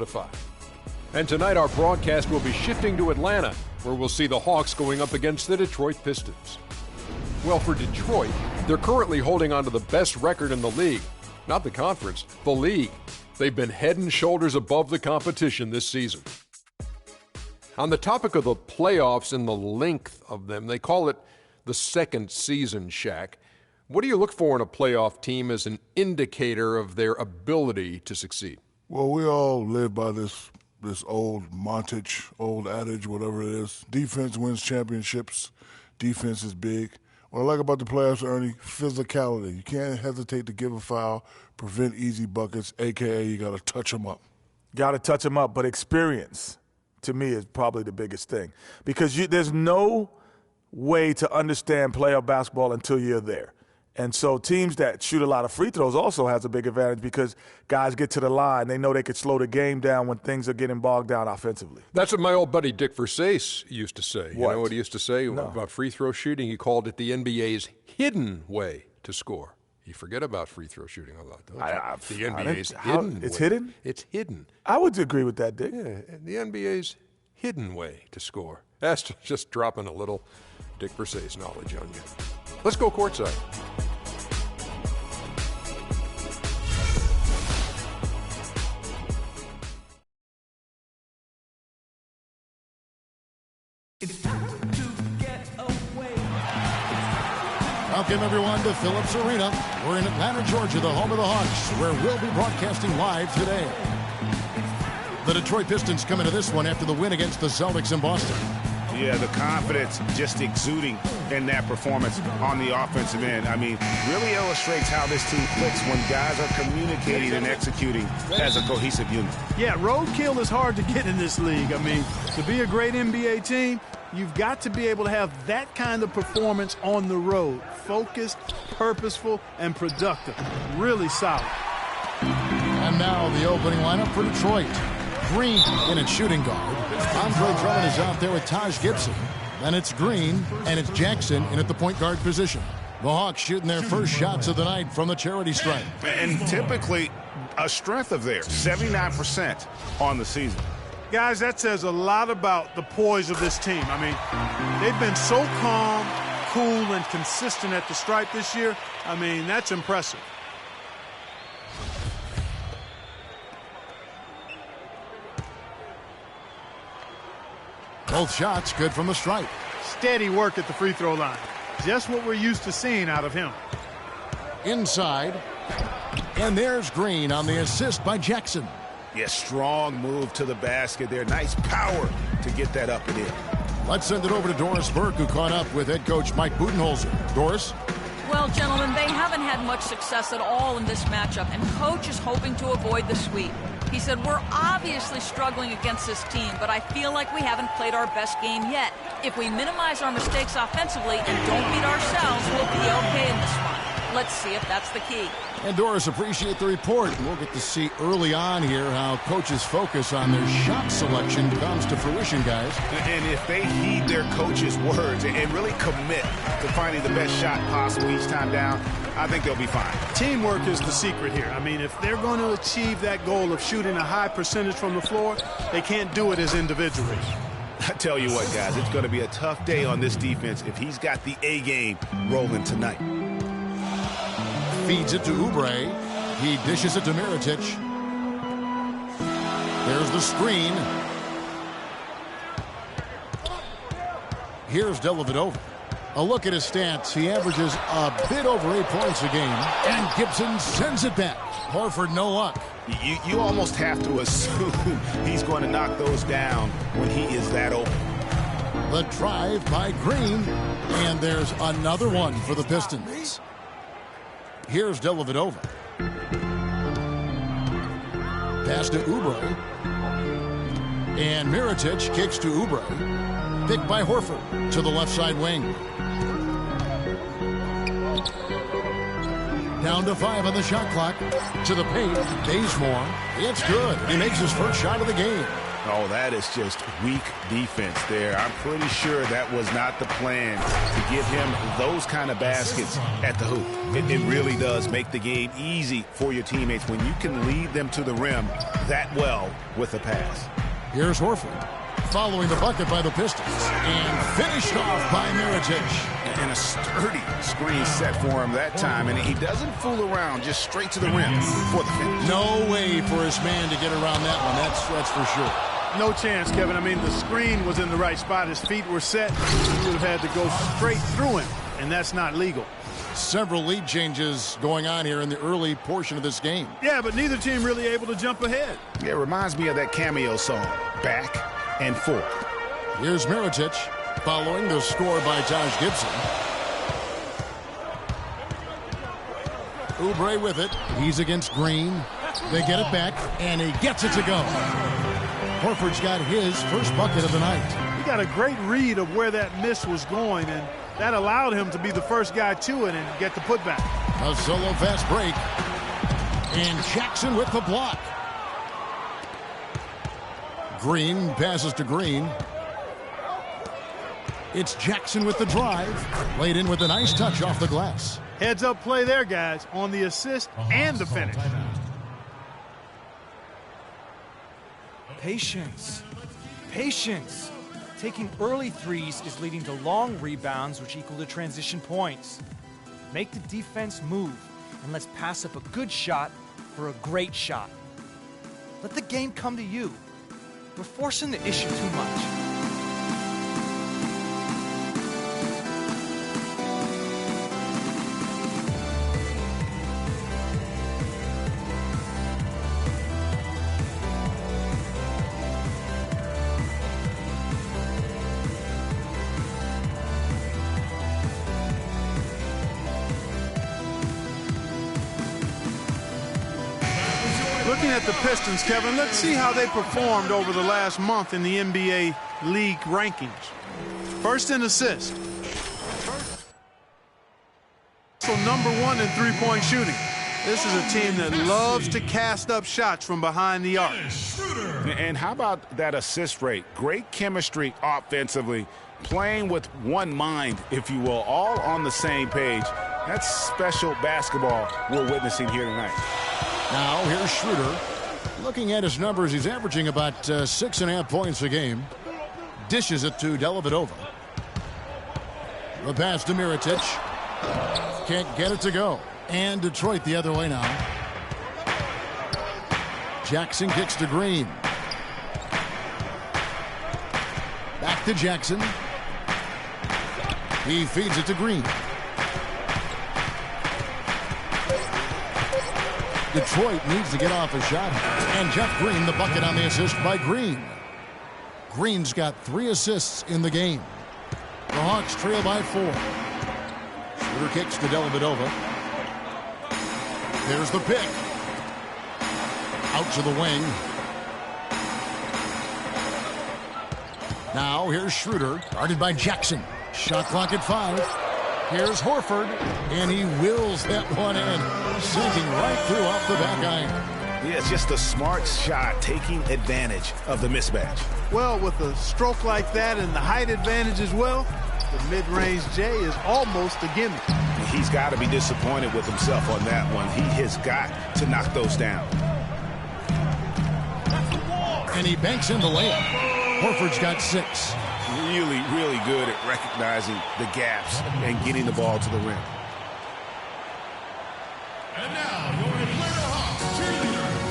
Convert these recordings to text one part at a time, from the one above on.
5. And tonight our broadcast will be shifting to Atlanta, where we'll see the Hawks going up against the Detroit Pistons. Well, for Detroit, they're currently holding on to the best record in the league. Not the conference, the league. They've been head and shoulders above the competition this season. On the topic of the playoffs and the length of them, they call it the second season, Shaq. What do you look for in a playoff team as an indicator of their ability to succeed? Well, we all live by this old montage, old adage, whatever it is. Defense wins championships. Defense is big. What I like about the playoffs, Ernie, physicality. You can't hesitate to give a foul, prevent easy buckets, a.k.a. you got to touch them up. Got to touch them up, but experience, to me, is probably the biggest thing. Because there's no way to understand playoff basketball until you're there. And so teams that shoot a lot of free throws also has a big advantage because guys get to the line. They know they could slow the game down when things are getting bogged down offensively. That's what my old buddy Dick Versace used to say. What? You know what he used to say about free throw shooting? He called it the NBA's hidden way to score. You forget about free throw shooting a lot, don't you? The NBA's hidden way. It's hidden? It's hidden. I would agree with that, Dick. Yeah, the NBA's hidden way to score. That's just dropping a little Dick Versace knowledge on you. Let's go courtside. Welcome, everyone, to Phillips Arena. We're in Atlanta, Georgia, the home of the Hawks, where we'll be broadcasting live today. The Detroit Pistons come into this one after the win against the Celtics in Boston. Yeah, the confidence just exuding in that performance on the offensive end. I mean, really illustrates how this team clicks when guys are communicating and executing as a cohesive unit. Yeah, roadkill is hard to get in this league. I mean, to be a great NBA team, you've got to be able to have that kind of performance on the road. Focused, purposeful, and productive. Really solid. And now the opening lineup for Detroit. Green in its shooting guard. Andre Drummond is out there with Taj Gibson. Then it's Green, and it's Jackson in at the point guard position. The Hawks shooting their first shots of the night from the charity stripe. And typically a strength of theirs, 79% on the season. Guys, that says a lot about the poise of this team. I mean, they've been so calm, cool, and consistent at the stripe this year. I mean, that's impressive. Both shots good from the stripe. Steady work at the free throw line. Just what we're used to seeing out of him. Inside. And there's Green on the assist by Jackson. Yeah, strong move to the basket there. Nice power to get that up and in. Let's send it over to Doris Burke, who caught up with head coach Mike Budenholzer. Doris? Well, gentlemen, they haven't had much success at all in this matchup, and coach is hoping to avoid the sweep. He said, we're obviously struggling against this team, but I feel like we haven't played our best game yet. If we minimize our mistakes offensively and don't beat ourselves, we'll be okay in this one. Let's see if that's the key. And Doris, appreciate the report. We'll get to see early on here how coaches' focus on their shot selection comes to fruition, guys. And if they heed their coach's words and really commit to finding the best shot possible each time down, I think they'll be fine. Teamwork is the secret here. I mean, if they're going to achieve that goal of shooting a high percentage from the floor, they can't do it as individuals. I tell you what, guys, it's going to be a tough day on this defense if he's got the A game rolling tonight. Feeds it to Oubre. He dishes it to Mirotic. There's the screen. Here's Dellavedova. A look at his stats. He averages a bit over 8 points a game. And Gibson sends it back. Horford, no luck. You almost have to assume he's going to knock those down when he is that open. The drive by Green. And there's another one for the Pistons. Here's Dellavedova. Pass to Oubre. And Mirotic kicks to Oubre. Picked by Horford to the left side wing. Down to 5 on the shot clock. To the paint. Bazemore. It's good. He makes his first shot of the game. Oh, that is just weak defense there. I'm pretty sure that was not the plan to give him those kind of baskets at the hoop. It really does make the game easy for your teammates when you can lead them to the rim that well with a pass. Here's Horford following the bucket by the Pistons and finished off by Mirotic. And a sturdy screen set for him that time, and he doesn't fool around, just straight to the rim for the finish. No way for his man to get around that one, that's for sure. No chance, Kevin. I mean, the screen was in the right spot. His feet were set. He would have had to go straight through him, and that's not legal. Several lead changes going on here in the early portion of this game. Yeah, but neither team really able to jump ahead. Yeah, it reminds me of that Cameo song, Back and Forth. Here's Mirotic following the score by Taj Gibson. Oubre with it. He's against Green. They get it back, and he gets it to go. Horford's got his first bucket of the night. He got a great read of where that miss was going, and that allowed him to be the first guy to it and get the putback. A solo fast break. And Jackson with the block. Green passes to Green. It's Jackson with the drive. Laid in with a nice touch off the glass. Heads-up play there, guys, on the assist and the finish. Patience. Patience. Taking early threes is leading to long rebounds, which equal to transition points. Make the defense move, and let's pass up a good shot for a great shot. Let the game come to you. We're forcing the issue too much. Looking at the Pistons, Kevin, let's see how they performed over the last month in the NBA League rankings. First in assists. So #1 in three-point shooting. This is a team that loves to cast up shots from behind the arc. And how about that assist rate? Great chemistry offensively, playing with one mind, if you will, all on the same page. That's special basketball we're witnessing here tonight. Now here's Schroeder. Looking at his numbers, he's averaging about 6.5 points a game. Dishes it to Dellavedova. The pass to Mirotic. Can't get it to go. And Detroit the other way now. Jackson kicks to Green. Back to Jackson. He feeds it to Green. Detroit needs to get off a shot. And Jeff Green, the bucket on the assist by Green. Green's got 3 assists in the game. The Hawks trail by 4. Schroeder kicks to Dellavedova. There's the pick. Out to the wing. Now here's Schroeder, guarded by Jackson. Shot clock at 5. Here's Horford, and he wills that one in, sinking right through off the back iron. Yeah, it's just a smart shot, taking advantage of the mismatch. Well, with a stroke like that and the height advantage as well, the mid-range J is almost a gimme. He's got to be disappointed with himself on that one. He has got to knock those down. And he banks in the layup. Horford's got 6. Really, really good at recognizing the gaps and getting the ball to the rim. And now, your Atlanta Hawks cheerleaders.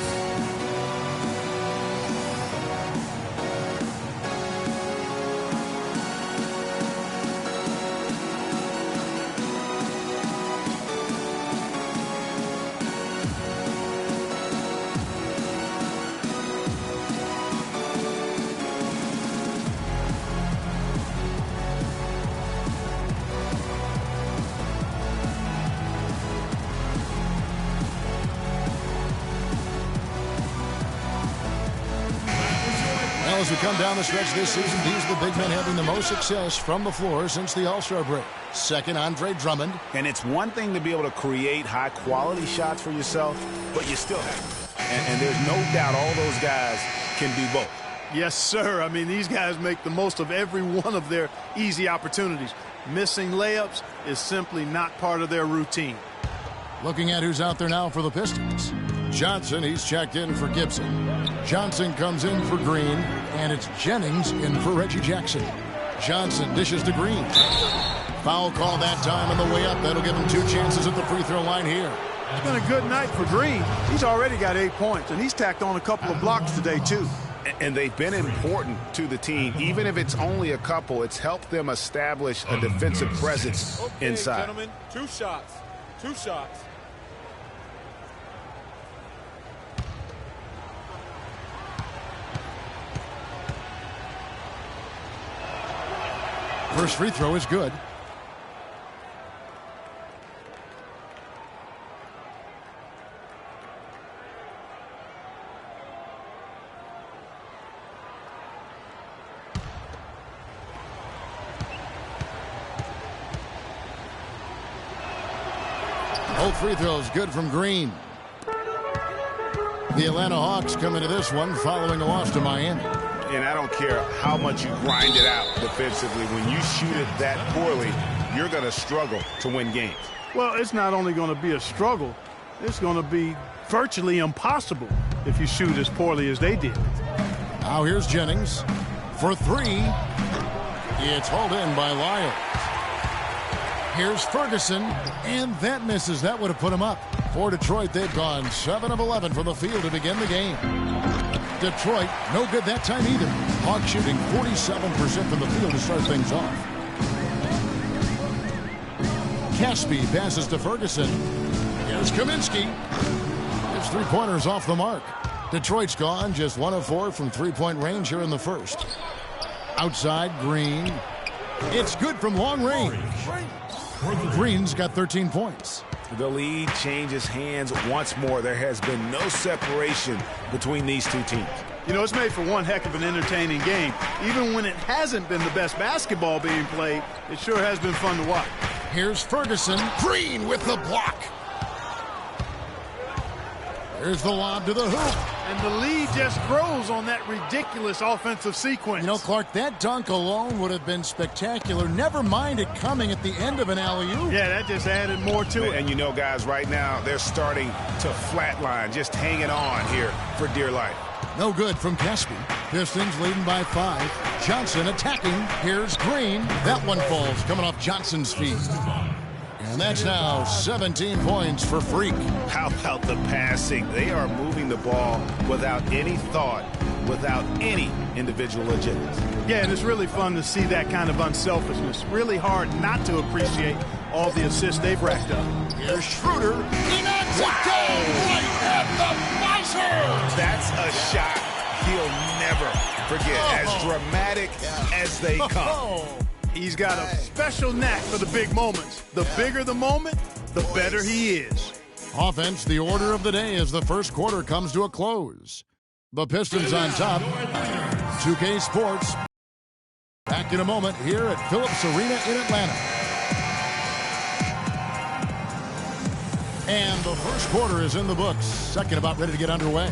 As we come down the stretch this season, these are the big men having the most success from the floor since the All-Star break. Second, Andre Drummond. And it's one thing to be able to create high-quality shots for yourself, but you still have to. And there's no doubt all those guys can do both. Yes, sir. I mean, these guys make the most of every one of their easy opportunities. Missing layups is simply not part of their routine. Looking at who's out there now for the Pistons. Johnson, he's checked in for Gibson. Johnson comes in for Green, and it's Jennings in for Reggie Jackson. Johnson dishes to Green. Foul call that time on the way up. That'll give him 2 chances at the free throw line here. It's been a good night for Green. He's already got 8 points, and he's tacked on a couple of blocks today, too. And they've been important to the team. Even if it's only a couple, it's helped them establish a defensive presence inside. Gentlemen, 2 shots. 2 shots. First free throw is good. Both free throws good from Green. The Atlanta Hawks come into this one following a loss to Miami. And I don't care how much you grind it out defensively. When you shoot it that poorly, you're going to struggle to win games. Well, it's not only going to be a struggle, it's going to be virtually impossible if you shoot as poorly as they did. Now here's Jennings for 3. It's hauled in by Lyles. Here's Ferguson, and that misses. That would have put him up. For Detroit, they've gone 7 of 11 from the field to begin the game. Detroit, no good that time either. Hawks shooting 47% from the field to start things off. Caspi passes to Ferguson. Here's Kaminsky. His 3-pointers off the mark. Detroit's gone just 1 of 4 from 3-point range here in the first. Outside, Green. It's good from long range. Green's got 13 points. The lead changes hands once more. There has been no separation between these two teams. You know, it's made for one heck of an entertaining game. Even when it hasn't been the best basketball being played, it sure has been fun to watch. Here's Ferguson. Green with the block. Here's the lob to the hoop. And the lead just grows on that ridiculous offensive sequence. You know, Clark, that dunk alone would have been spectacular. Never mind it coming at the end of an alley-oop. Yeah, that just added more to it. And you know, guys, right now, they're starting to flatline, just hanging on here for dear life. No good from Caspi. Pistons leading by 5. Johnson attacking. Here's Green. That one falls, coming off Johnson's feet. And that's now 17 points for Freak. How about the passing? They are moving the ball without any thought, without any individual agendas. Yeah, and it's really fun to see that kind of unselfishness. Really hard not to appreciate all the assists they've racked up. Here's Schroeder. He knocks it down right at the buzzer. That's a shot he'll never forget. As dramatic as they come. He's got a special knack for the big moments. The bigger the moment, the better he is. Offense, the order of the day as the first quarter comes to a close. The Pistons on top. 2K Sports. Back in a moment here at Phillips Arena in Atlanta. And the first quarter is in the books. Second about ready to get underway.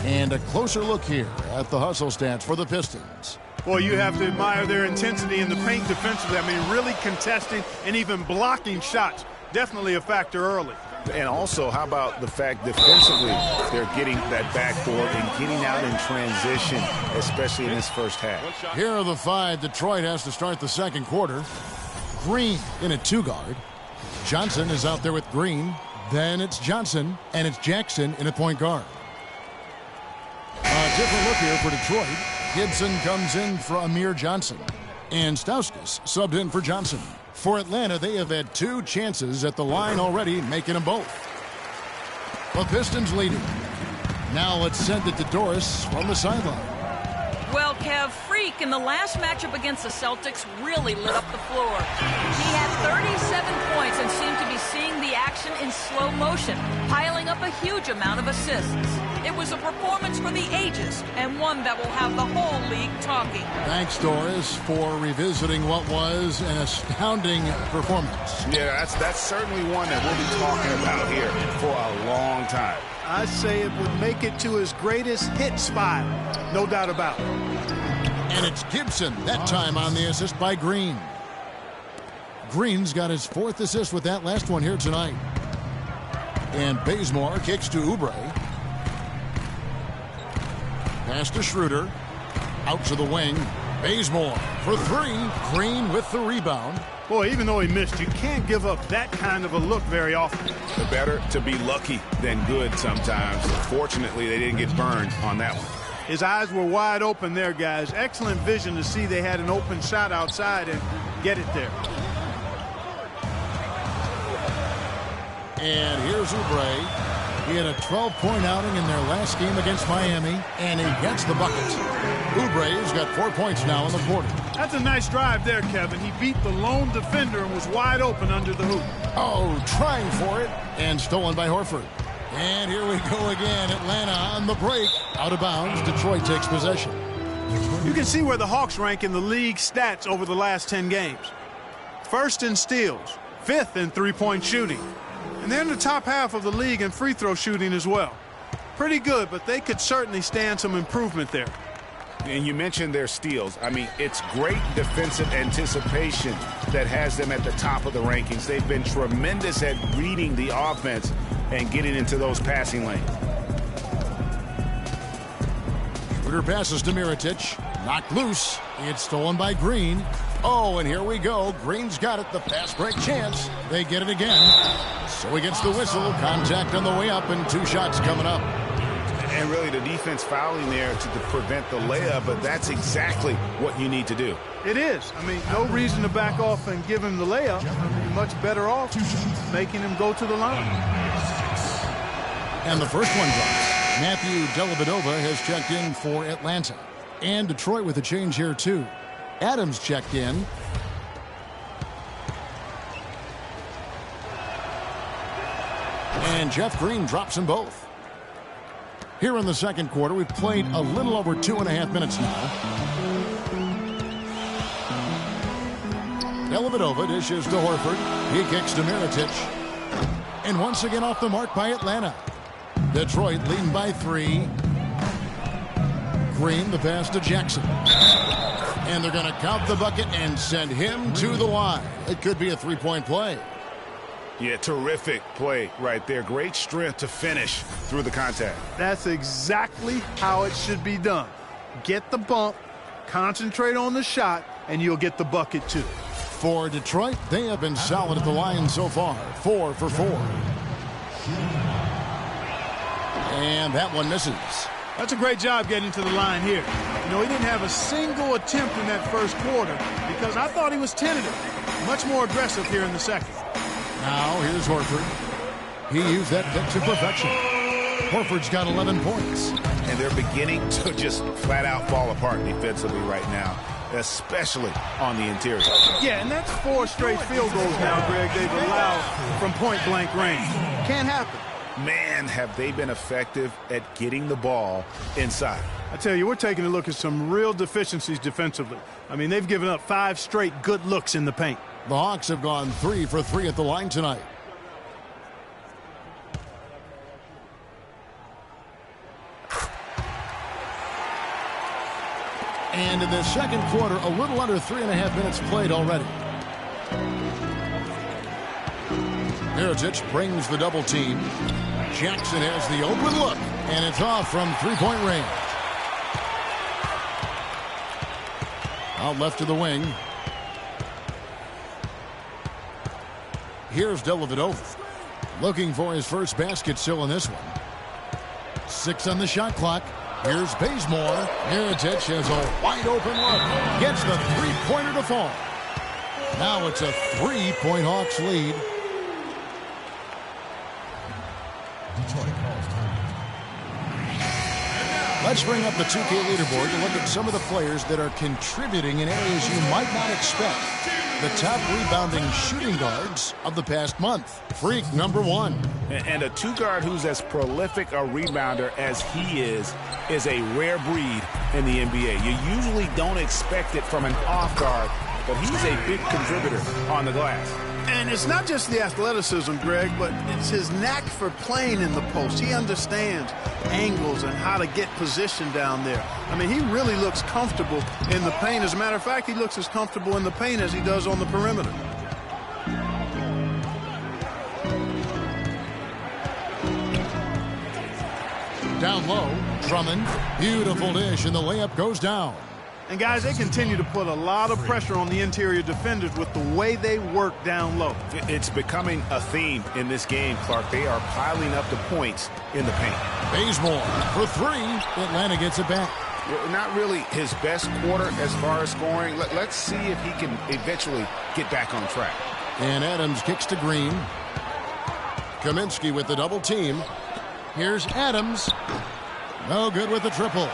And a closer look here at the hustle stats for the Pistons. Well, you have to admire their intensity in the paint defensively. I mean, really contesting and even blocking shots. Definitely a factor early. And also, how about the fact defensively, they're getting that backboard and getting out in transition, especially in this first half. Here are the 5 Detroit has to start the second quarter. Green in at 2-guard. Johnson is out there with Green. Then it's Johnson, and it's Jackson in at point guard. A different look here for Detroit. Gibson comes in for Amir Johnson. And Stauskas subbed in for Johnson. For Atlanta, they have had 2 chances at the line already, making them both. The Pistons leading. Now let's send it to Doris from the sideline. Well, Kev, Freak in the last matchup against the Celtics really lit up the floor. He had 37 points and seemed to be seeing the action in slow motion, piling up a huge amount of assists. It was a performance for the ages, and one that will have the whole league talking. Thanks, Doris, for revisiting what was an astounding performance. Yeah, that's certainly one that we'll be talking about here for a long time. I say it would make it to his greatest hit spot. No doubt about it. And it's Gibson, that time on the assist by Green. Green's got his 4th assist with that last one here tonight. And Bazemore kicks to Oubre. Pass to Schroeder. Out to the wing. Bazemore for 3. Green with the rebound. Boy, even though he missed, you can't give up that kind of a look very often. Better to be lucky than good sometimes. Fortunately, they didn't get burned on that one. His eyes were wide open there, guys. Excellent vision to see they had an open shot outside and get it there. And here's Oubre. He had a 12-point outing in their last game against Miami, and he gets the bucket. Oubre's got 4 points now in the quarter. That's a nice drive there, Kevin. He beat the lone defender and was wide open under the hoop. Oh, trying for it, and stolen by Horford. And here we go again. Atlanta on the break. Out of bounds. Detroit takes possession. You can see where the Hawks rank in the league stats over the last 10 games. 1st in steals, 5th in three-point shooting. And they're in the top half of the league in free throw shooting as well. Pretty good, but they could certainly stand some improvement there. And you mentioned their steals. I mean, it's great defensive anticipation that has them at the top of the rankings. They've been tremendous at reading the offense and getting into those passing lanes. Schroeder passes to Mirotic. Knocked loose. It's stolen by Green. Oh, and here we go. Green's got it. The fast break chance. They get it again. So he gets the whistle. Contact on the way up, and 2 shots coming up. And really the defense fouling there to prevent the layup, but that's exactly what you need to do. It is. I mean, no reason to back off and give him the layup. You're much better off making him go to the line. And the first one drops. Matthew Dellavedova has checked in for Atlanta. And Detroit with a change here, too. Adams checked in. And Jeff Green drops them both. Here in the second quarter, we've played a little over 2.5 minutes now. Dellavedova dishes to Horford. He kicks to Mirotic. And once again off the mark by Atlanta. Detroit leading by 3. Green, the pass to Jackson. And they're going to count the bucket and send him to the line. It could be a 3-point play. Yeah, terrific play right there. Great strength to finish through the contact. That's exactly how it should be done. Get the bump, concentrate on the shot, and you'll get the bucket too. For Detroit, they have been solid at the line so far. 4 for 4. And that one misses. That's a great job getting to the line here. You know, he didn't have a single attempt in that first quarter because I thought he was tentative. Much more aggressive here in the second. Now here's Horford. He used that pick to perfection. Horford's got 11 points. And they're beginning to just flat out fall apart defensively right now, especially on the interior. Yeah, and that's 4 straight field goals now, Greg, they've allowed from point-blank range. Can't happen. Man, have they been effective at getting the ball inside. I tell you, we're taking a look at some real deficiencies defensively. I mean, they've given up 5 straight good looks in the paint. The Hawks have gone 3 for 3 at the line tonight. And in the second quarter, a little under 3.5 minutes played already. Mirotic brings the double team. Jackson has the open look, and it's off from 3-point range. Out left to the wing. Here's Dellavedova. Looking for his first basket still in this one. 6 on the shot clock. Here's Bazemore. Mirotic has a wide open look. Gets the 3-pointer to fall. Now it's a 3-point Hawks lead. Let's bring up the 2K leaderboard to look at some of the players that are contributing in areas you might not expect. The top rebounding shooting guards of the past month. Freak number 1. And a two-guard who's as prolific a rebounder as he is a rare breed in the NBA. You usually don't expect it from an off guard, but he's a big contributor on the glass. And it's not just the athleticism, Greg, but it's his knack for playing in the post. He understands angles and how to get position down there. I mean, he really looks comfortable in the paint. As a matter of fact, he looks as comfortable in the paint as he does on the perimeter. Down low, Drummond. Beautiful dish, and the layup goes down. And, guys, they continue to put a lot of pressure on the interior defenders with the way they work down low. It's becoming a theme in this game, Clark. They are piling up the points in the paint. Bazemore for 3. Atlanta gets it back. Not really his best quarter as far as scoring. Let's see if he can eventually get back on track. And Adams kicks to Green. Kaminsky with the double team. Here's Adams. No good with the triple.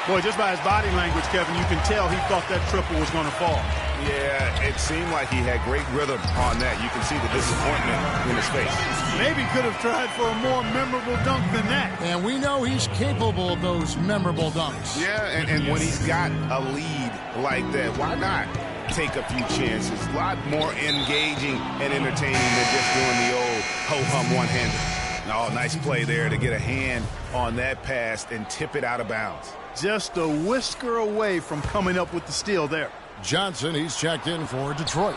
Boy, just by his body language, Kevin, you can tell he thought that triple was going to fall. Yeah, it seemed like he had great rhythm on that. You can see the disappointment in his face. Maybe could have tried for a more memorable dunk than that. And we know he's capable of those memorable dunks. Yeah, and when he's got a lead like that, why not take a few chances? A lot more engaging and entertaining than just doing the old ho-hum one-hander. Oh, nice play there to get a hand on that pass and tip it out of bounds. Just a whisker away from coming up with the steal there. Johnson, he's checked in for Detroit.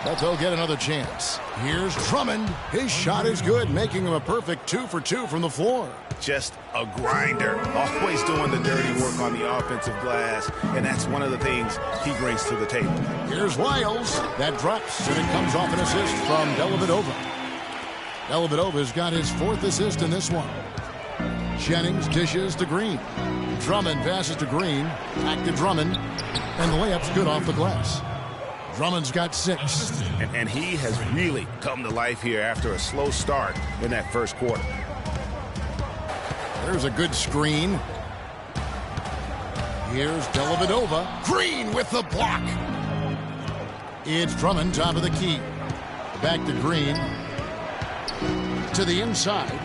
But they'll get another chance. Here's Drummond. His shot is good, making him a perfect 2 for 2 from the floor. Just a grinder, always doing the dirty work on the offensive glass, and that's one of the things he brings to the table. Here's Wiles. That drops, and it comes off an assist from Dellavedova. Dellavedova's got his 4th assist in this one. Jennings dishes to Green. Drummond passes to Green. Back to Drummond. And the layup's good off the glass. Drummond's got 6. And he has really come to life here after a slow start in that first quarter. There's a good screen. Here's Dellavedova. Green with the block. It's Drummond, top of the key. Back to Green. To the inside.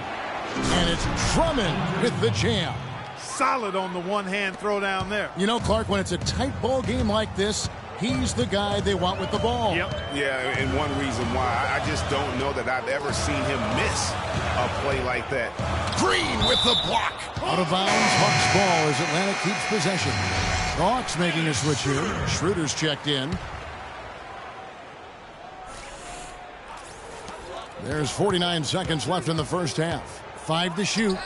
And it's Drummond with the jam. Solid on the one-hand throw down there. You know, Clark, when it's a tight ball game like this, he's the guy they want with the ball. Yep. Yeah, and one reason why, I just don't know that I've ever seen him miss a play like that. Green with the block. Out of bounds, Hawks ball as Atlanta keeps possession. The Hawks making a switch here. Schroeder's checked in. There's 49 seconds left in the first half. 5 to shoot.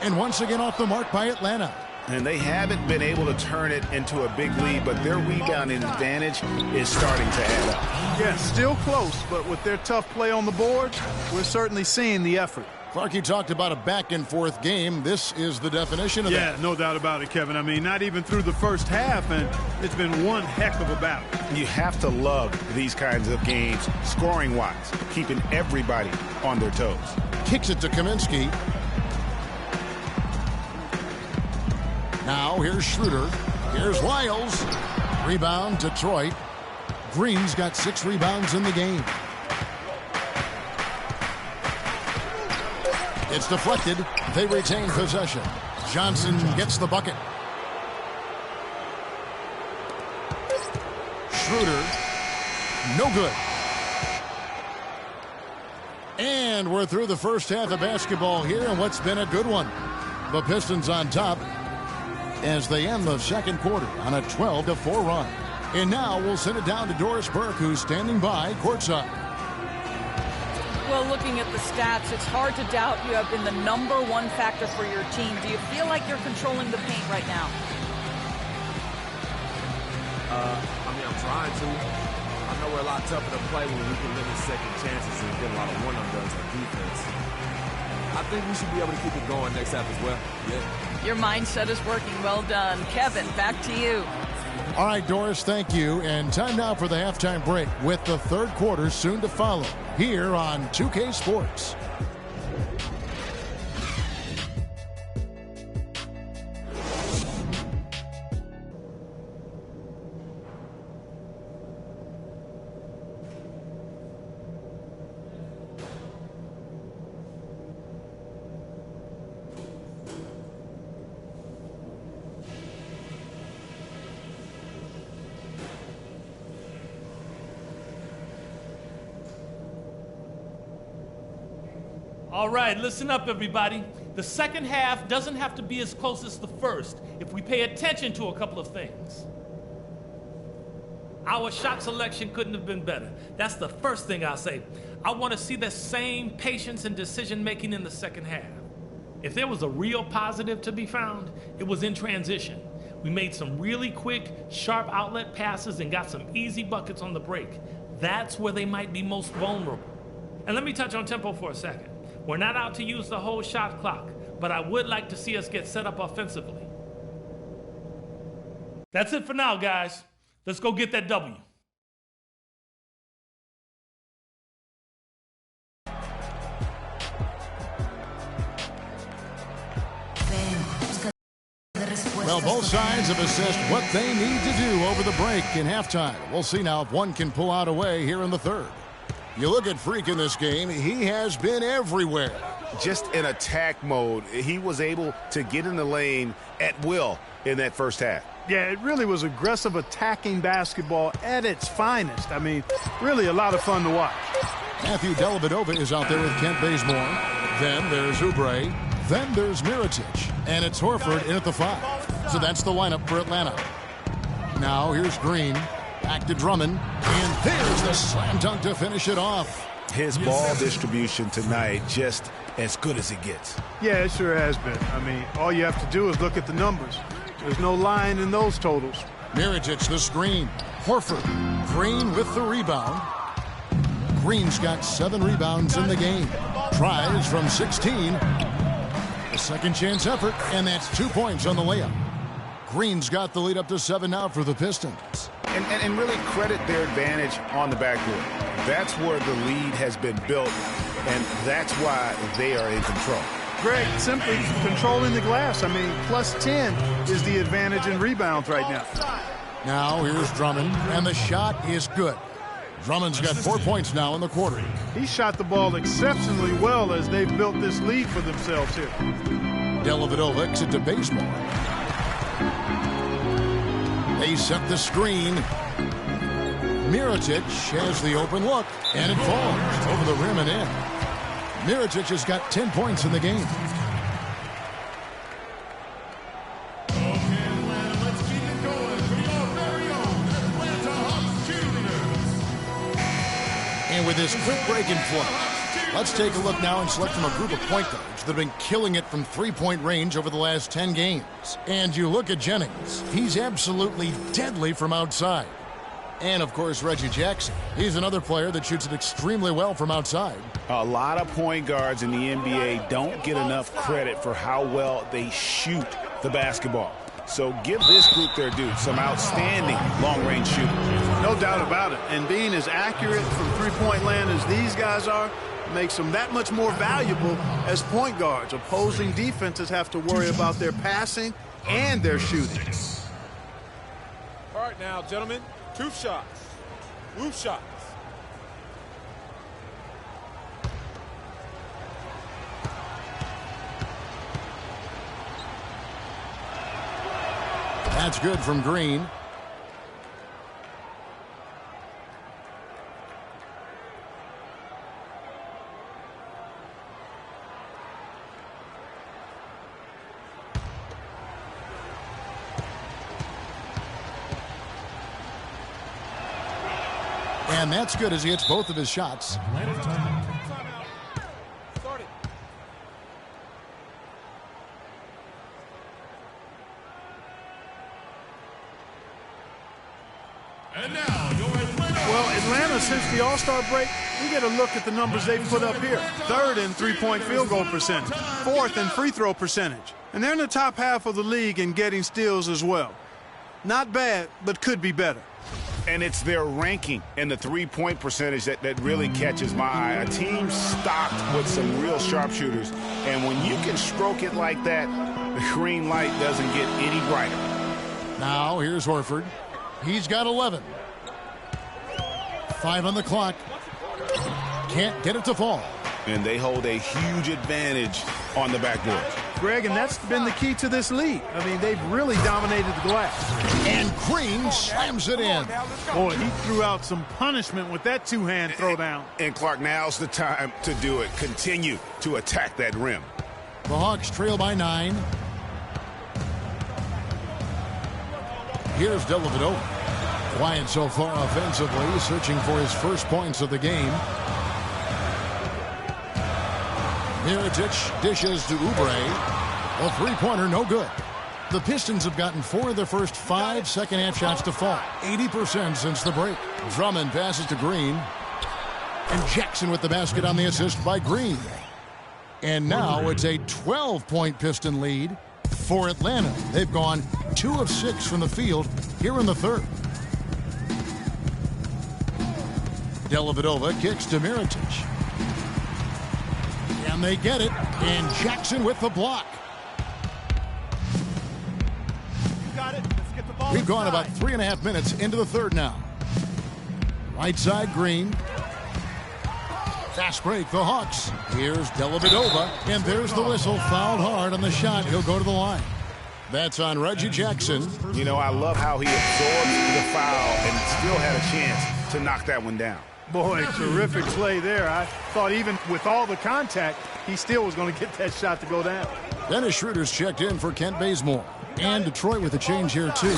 And once again off the mark by Atlanta. And they haven't been able to turn it into a big lead, but their rebounding advantage is starting to add up. Yeah, still close, but with their tough play on the board, we're certainly seeing the effort. Clark, talked about a back-and-forth game. This is the definition of that. Yeah, no doubt about it, Kevin. I mean, not even through the first half, and it's been one heck of a battle. You have to love these kinds of games, scoring-wise, keeping everybody on their toes. Kicks it to Kaminsky. Now here's Schroeder. Here's Wiles. Rebound, Detroit. Green's got 6 rebounds in the game. It's deflected. They retain possession. Johnson gets the bucket. Schroeder. No good. And we're through the first half of basketball here, and what's been a good one. The Pistons on top as they end the second quarter on a 12-4 run. And now we'll send it down to Doris Burke, who's standing by courtside. Well, looking at the stats, it's hard to doubt you have been the #1 factor for your team. Do you feel like you're controlling the paint right now? I'm trying to. I know we're a lot tougher to play when we can limit second chances and get a lot of one-and-dones on defense. I think we should be able to keep it going next half as well. Yeah. Your mindset is working. Well done. Kevin, back to you. All right, Doris, thank you. And time now for the halftime break with the third quarter soon to follow here on 2K Sports. All right, listen up, everybody. The second half doesn't have to be as close as the first if we pay attention to a couple of things. Our shot selection couldn't have been better. That's the first thing I'll say. I want to see the same patience and decision-making in the second half. If there was a real positive to be found, it was in transition. We made some really quick, sharp outlet passes and got some easy buckets on the break. That's where they might be most vulnerable. And let me touch on tempo for a second. We're not out to use the whole shot clock, but I would like to see us get set up offensively. That's it for now, guys. Let's go get that W. Well, both sides have assessed what they need to do over the break in halftime. We'll see now if one can pull out a way here in the third. You look at Freak in this game, he has been everywhere. Just in attack mode, he was able to get in the lane at will in that first half. Yeah, it really was aggressive attacking basketball at its finest. I mean, really a lot of fun to watch. Matthew Dellavedova is out there with Kent Bazemore. Then there's Oubre. Then there's Mirotic. And it's Horford in at the 5. So that's the lineup for Atlanta. Now here's Green. Back to Drummond. And there's the slam dunk to finish it off. His ball distribution tonight just as good as it gets. Yeah, it sure has been. I mean, all you have to do is look at the numbers. There's no line in those totals. Mirotic the screen. Horford. Green with the rebound. Green's got 7 rebounds in the game. Tries from 16. A second chance effort, and that's 2 points on the layup. Green's got the lead up to 7 now for the Pistons. And really credit their advantage on the backboard. That's where the lead has been built, and that's why they are in control. Greg, simply controlling the glass. I mean, plus 10 is the advantage in rebounds right now. Now here's Drummond, and the shot is good. Drummond's got 4 points now in the quarter. He shot the ball exceptionally well as they've built this lead for themselves here. Dellavedova kicks it to Bazemore. They set the screen. Mirotic has the open look, and it falls over the rim and in. Mirotic has got 10 points in the game. And with this quick break and flow, let's take a look now and select from a group of point guards that have been killing it from three-point range over the last 10 games. And you look at Jennings. He's absolutely deadly from outside. And, of course, Reggie Jackson. He's another player that shoots it extremely well from outside. A lot of point guards in the NBA don't get enough credit for how well they shoot the basketball. So give this group their due. Some outstanding long-range shooters. No doubt about it. And being as accurate from three-point land as these guys are makes them that much more valuable as point guards. Opposing defenses have to worry about their passing and their shooting. All right now, gentlemen, 2 shots. Move shots. That's good from Green. And that's good as he hits both of his shots. Well, Atlanta, since the All-Star break, we get a look at the numbers they've put up here. 3rd in three-point field goal percentage, 4th in free throw percentage. And they're in the top half of the league in getting steals as well. Not bad, but could be better. And it's their ranking and the three-point percentage that really catches my eye. A team stocked with some real sharpshooters. And when you can stroke it like that, the green light doesn't get any brighter. Now here's Horford. He's got 11. 5 on the clock. Can't get it to fall. And they hold a huge advantage on the backboard. Greg, and that's been the key to this league. I mean, they've really dominated the glass. And Green slams it in. Boy, he threw out some punishment with that two-hand throwdown. And Clark, now's the time to do it. Continue to attack that rim. The Hawks trail by 9. Here's Dellavedova. Quiet so far offensively, searching for his first points of the game. Mirotic dishes to Oubre. A three-pointer, no good. The Pistons have gotten 4 of their first 5 second-half shots to fall. 80% since the break. Drummond passes to Green. And Jackson with the basket on the assist by Green. And now it's a 12-point Piston lead for Atlanta. They've gone 2 of 6 from the field here in the third. Dellavedova kicks to Mirotic. And they get it. And Jackson with the block. We've gone about 3.5 minutes into the third now. Right side, Green. Fast break, the Hawks. Here's Dellavedova, and there's the whistle. Fouled hard on the shot. He'll go to the line. That's on Reggie Jackson. You know, I love how he absorbed the foul and still had a chance to knock that one down. Boy, terrific play there. I thought even with all the contact, he still was going to get that shot to go down. Dennis Schroeder's checked in for Kent Bazemore. And Detroit with a change here, too.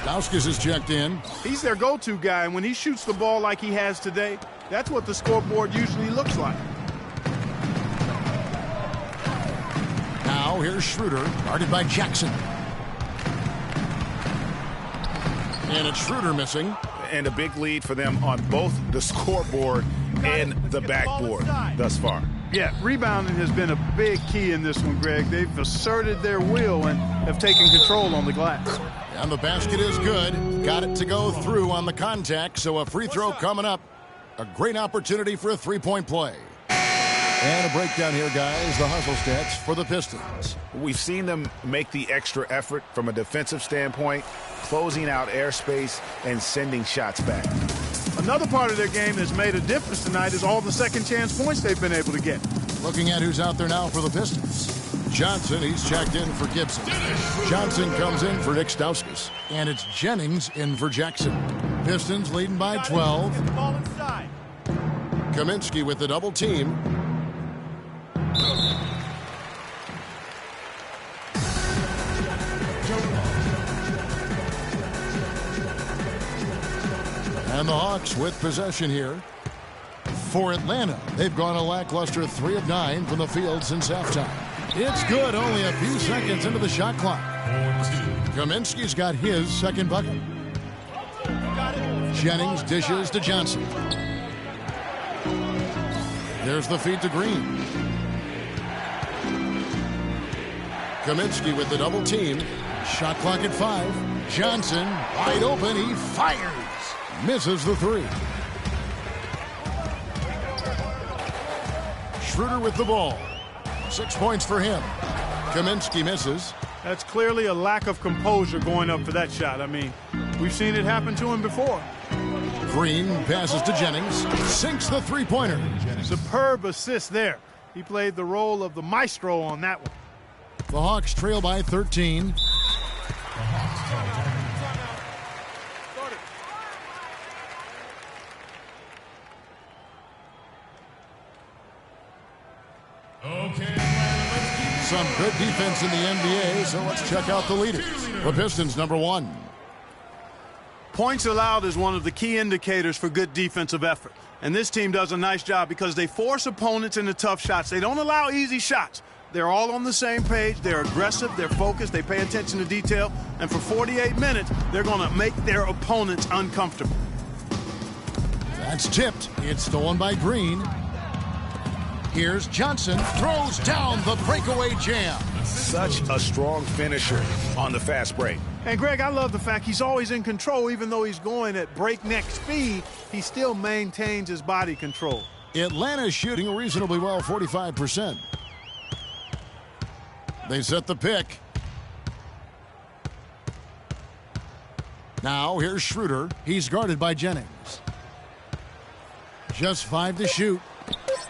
Stauskas is checked in. He's their go-to guy, and when he shoots the ball like he has today, that's what the scoreboard usually looks like. Now here's Schroeder, guarded by Jackson. And it's Schroeder missing. And a big lead for them on both the scoreboard and the backboard thus far. Yeah, rebounding has been a big key in this one, Greg. They've asserted their will and have taken control on the glass. And the basket is good. Got it to go through on the contact, so a free throw coming up. A great opportunity for a three-point play. And a breakdown here, guys. The hustle stats for the Pistons. We've seen them make the extra effort from a defensive standpoint, closing out airspace and sending shots back. Another part of their game that's made a difference tonight is all the second chance points they've been able to get. Looking at who's out there now for the Pistons. Johnson, he's checked in for Gibson. Johnson comes in for Nick Stauskas. And it's Jennings in for Jackson. Pistons leading by 12. Kaminsky with the double team. And the Hawks with possession here. For Atlanta, they've gone a lackluster 3 of 9 from the field since halftime. It's good, only a few seconds into the shot clock. Kaminsky's got his second bucket. Jennings dishes to Johnson. There's the feed to Green. Kaminsky with the double team. Shot clock at 5. Johnson wide open. He fires. Misses the 3. Schroeder with the ball. 6 points for him. Kaminsky misses. That's clearly a lack of composure going up for that shot. I mean, we've seen it happen to him before. Green passes to Jennings. Sinks the three-pointer. Superb assist there. He played the role of the maestro on that one. The Hawks trail by 13. Some good defense in the NBA, so let's check out the leaders. The Pistons, number 1. Points allowed is one of the key indicators for good defensive effort. And this team does a nice job because they force opponents into tough shots. They don't allow easy shots. They're all on the same page. They're aggressive. They're focused. They pay attention to detail. And for 48 minutes, they're going to make their opponents uncomfortable. That's tipped. It's stolen by Green. Here's Johnson. Throws down the breakaway jam. Such a strong finisher on the fast break. And, Greg, I love the fact he's always in control. Even though he's going at breakneck speed, he still maintains his body control. Atlanta's shooting reasonably well, 45%. They set the pick. Now here's Schroeder. He's guarded by Jennings. Just 5 to shoot.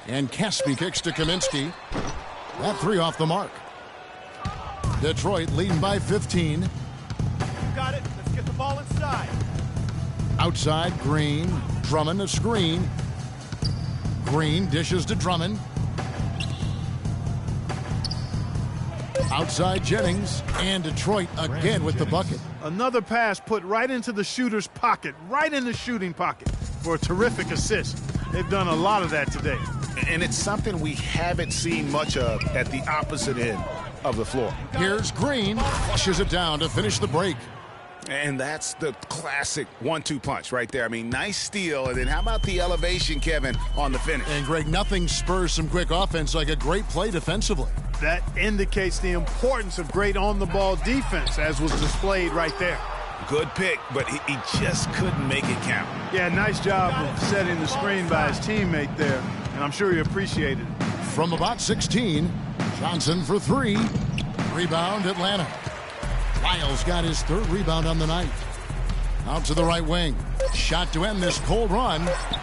And Caspi kicks to Kaminsky. That 3 off the mark. Detroit leading by 15. Got it. Let's get the ball inside. Outside, Green. Drummond a screen. Green dishes to Drummond. Outside Jennings. And Detroit again with the bucket. Another pass put right into the shooter's pocket, right in the shooting pocket for a terrific assist. They've done a lot of that today. And it's something we haven't seen much of at the opposite end of the floor. Here's Green. Flushes it down to finish the break. And that's the classic 1-2 punch right there. I mean, nice steal. And then how about the elevation, Kevin, on the finish? And, Greg, nothing spurs some quick offense like a great play defensively. That indicates the importance of great on-the-ball defense, as was displayed right there. Good pick, but he just couldn't make it count. Yeah, nice job of setting the screen by his teammate there, and I'm sure he appreciated it. From about 16, Johnson for 3. Rebound, Atlanta. Lyles got his 3rd rebound on the night. Out to the right wing. Shot to end this cold run.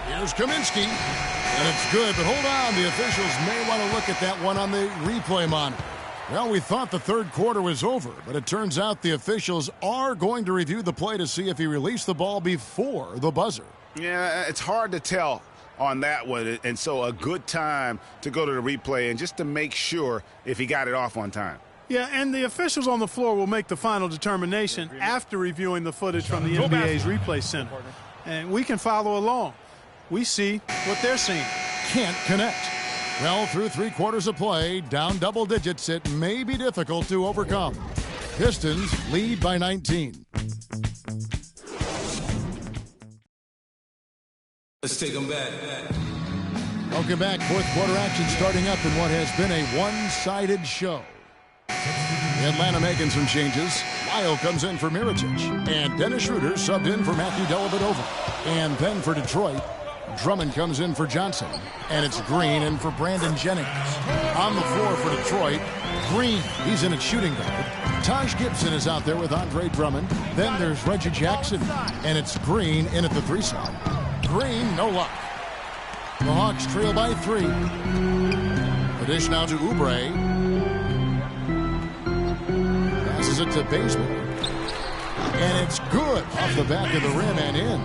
Here's Kaminsky. And it's good, but hold on. The officials may want to look at that one on the replay monitor. Well, we thought the 3rd quarter was over, but it turns out the officials are going to review the play to see if he released the ball before the buzzer. Yeah, it's hard to tell on that one, and so a good time to go to the replay and just to make sure if he got it off on time. Yeah, and the officials on the floor will make the final determination after reviewing the footage from the NBA's replay center. And we can follow along. We see what they're seeing. Can't connect. Well, through 3 quarters of play, down double digits, it may be difficult to overcome. Pistons lead by 19. Let's take them back. Welcome back. 4th quarter action starting up in what has been a one-sided show. Atlanta making some changes. Lyle comes in for Mirotic. And Dennis Schroeder subbed in for Matthew Dellavedova. And then for Detroit, Drummond comes in for Johnson. And it's Green in for Brandon Jennings. On the floor for Detroit, Green, he's in at shooting guard. Taj Gibson is out there with Andre Drummond. Then there's Reggie Jackson. And it's Green in at the 3 spot. Green, no luck. The Hawks trail by 3. The dish now to Oubre. Passes it to Bazemore. And it's good off the back of the rim and in.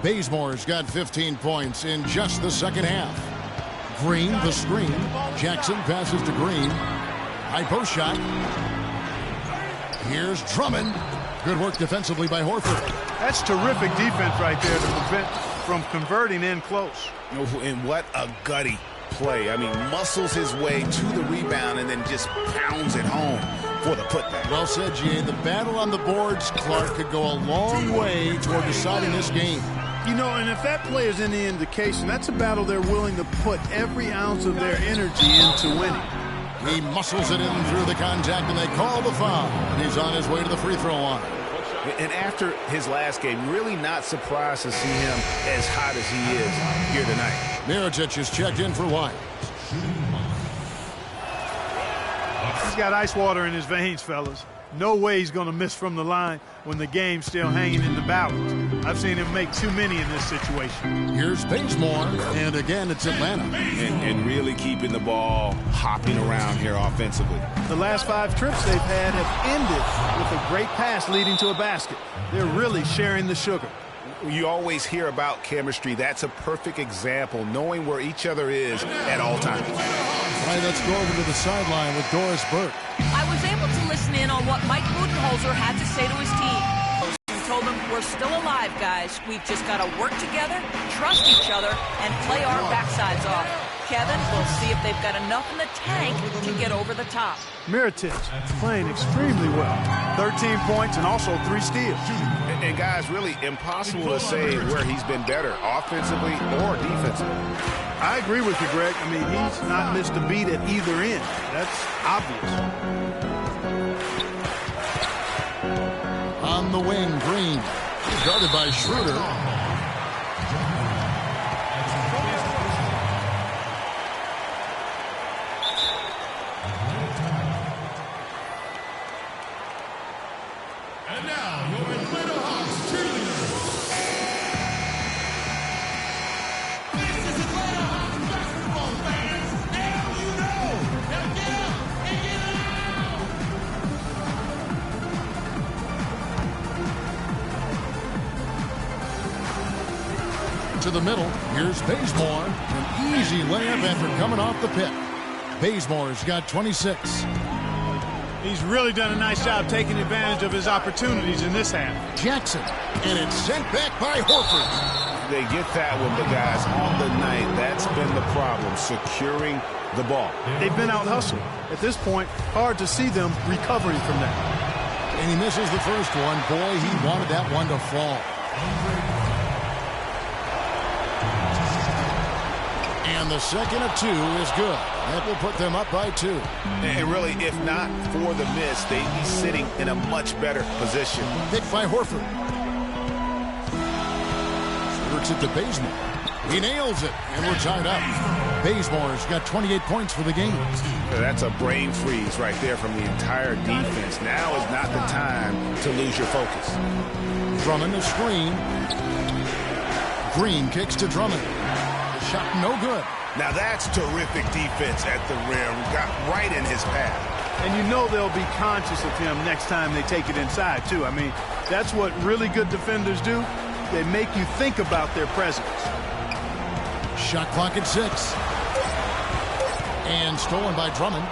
Bazemore's got 15 points in just the 2nd half. Green, the screen. Jackson passes to Green. High post shot. Here's Drummond. Good work defensively by Horford. That's terrific defense right there to prevent from converting in close. And what a gutty play. I mean, muscles his way to the rebound and then just pounds it home for the putback. Well said, G.A. The battle on the boards, Clark, could go a long way toward deciding this game. You know, and if that play is any indication, that's a battle they're willing to put every ounce of their energy into winning. He muscles it in through the contact, and they call the foul. And he's on his way to the free throw line. And after his last game, really not surprised to see him as hot as he is here tonight. Mirotic is checked in for White. He's got ice water in his veins, fellas. No way he's going to miss from the line when the game's still hanging in the balance. I've seen him make too many in this situation. Here's Bazemore, and again it's Atlanta. And really keeping the ball hopping around here offensively. The last 5 trips they've had have ended with a great pass leading to a basket. They're really sharing the sugar. You always hear about chemistry. That's a perfect example, knowing where each other is at all times. All right, let's go over to the sideline with Doris Burke. I was able to listen in on what Mike Budenholzer had to say to his team. He told them, we're still alive, guys. We've just got to work together, trust each other, and play our backsides off. Kevin, we'll see if they've got enough in the tank to get over the top. Mirotic playing extremely well. 13 points and also 3 steals. And guys, really impossible to say where he's been better, offensively or defensively. I agree with you, Greg. I mean, he's not missed a beat at either end. That's obvious. On the wing, Green. Guarded by Schroeder. And now, your Atlanta Hawks cheerleaders. This is Atlanta Hawks basketball fans. Now you know. Now get up and get out. to the middle. Here's Bazemore. An easy layup after coming off the pick. Bazemore's got 26. He's really done a nice job taking advantage of his opportunities in this half. Jackson, and it's sent back by Horford. They get that one, but guys, on the night, that's been the problem, securing the ball. They've been out-hustled. At this point, hard to see them recovering from that. And he misses the first one. Boy, he wanted that one to fall. And the second of 2 is good. That will put them up by 2. And really, if not for the miss, they'd be sitting in a much better position. Picked by Horford. Works it to Bazemore. He nails it, and we're tied up. Bazemore's got 28 points for the game. That's a brain freeze right there from the entire defense. Now is not the time to lose your focus. Drummond a screen. Green kicks to Drummond. The shot no good. Now that's terrific defense at the rim. Got right in his path. And you know they'll be conscious of him next time they take it inside, too. I mean, that's what really good defenders do. They make you think about their presence. Shot clock at 6. And stolen by Drummond.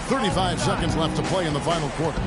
35 seconds left to play in the final quarter.